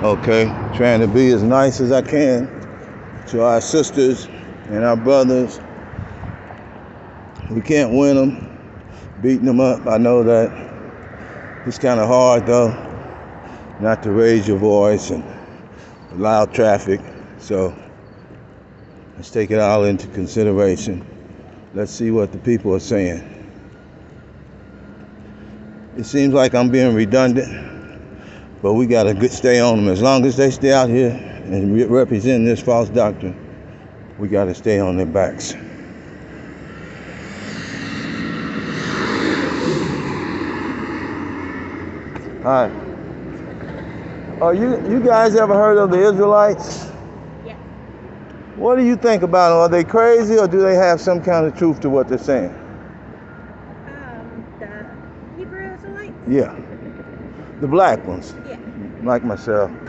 Okay, trying to be as nice as I can to our sisters and our brothers. We can't win them, beating them up. I know that. It's kind of hard though, not to raise your voice and loud traffic. So let's take it all into consideration. Let's see what the people are saying. It seems like I'm being redundant, but we got to stay on them. As long as they stay out here and represent this false doctrine, we got to stay on their backs. Hi. Oh, you guys ever heard of the Israelites? Yeah. What do you think about them? Are they crazy, or do they have some kind of truth to what they're saying? The Hebrew Israelites? Yeah. The black ones. Yeah. Like myself. Well,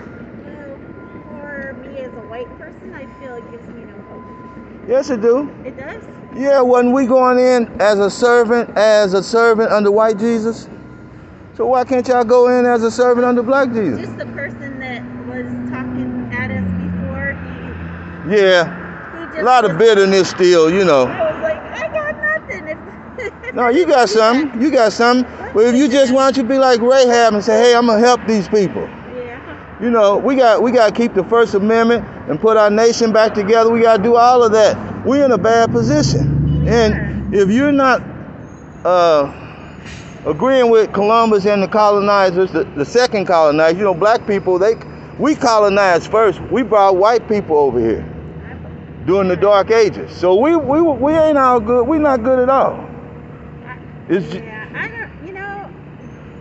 for me as a white person, I feel it gives me no hope. Yes, it do. It does? Yeah, wasn't we going in as a servant under white Jesus? So why can't y'all go in as a servant under black Jesus? Just the person that was talking at us before, Yeah. he A lot of bitterness still, you know. I was like, I got nothing. No, you got something. You got something. But if you just want to be like Rahab and say, hey, I'm going to help these people. Yeah. You know, we got to keep the First Amendment and put our nation back together. We got to do all of that. We're in a bad position. And if you're not agreeing with Columbus and the colonizers, the second colonizers, you know, black people, we colonized first. We brought white people over here during the Dark Ages. So we ain't all good. We're not good at all. I don't, you know,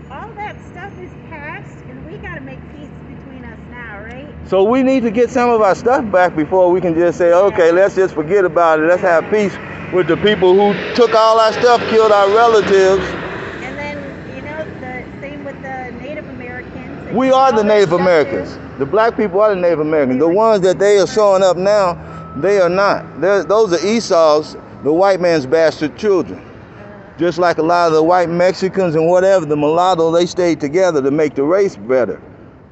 all that stuff is past, and we got to make peace between us now, right? So we need to get some of our stuff back before we can just say, okay, let's just forget about it. Let's have peace with the people who took all our stuff, killed our relatives. And then, you know, the same with the Native Americans. We are the Native Americans. The black people are the Native Americans. The ones that they are showing up now, they are not. Those are Esau's, the white man's bastard children. Just like a lot of the white Mexicans and whatever, the mulatto, they stayed together to make the race better.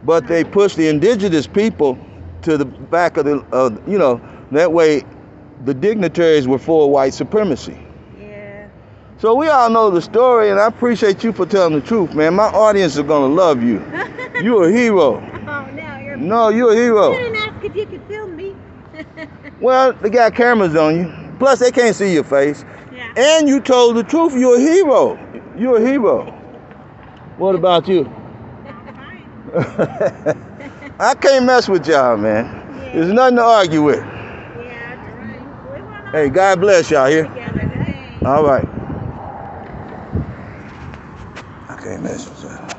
But they pushed the indigenous people to the back of the, you know, that way the dignitaries were for white supremacy. Yeah. So we all know the story, and I appreciate you for telling the truth, man. My audience is gonna love you. You're a hero. Oh, no, you're a hero. You didn't ask if you could film me. Well, they got cameras on you. Plus, they can't see your face. Yeah. And you told the truth. You're a hero. You're a hero. What about you? I can't mess with y'all, man. Yeah. There's nothing to argue with. Yeah, right. Hey, God bless y'all here. All right. I can't mess with y'all.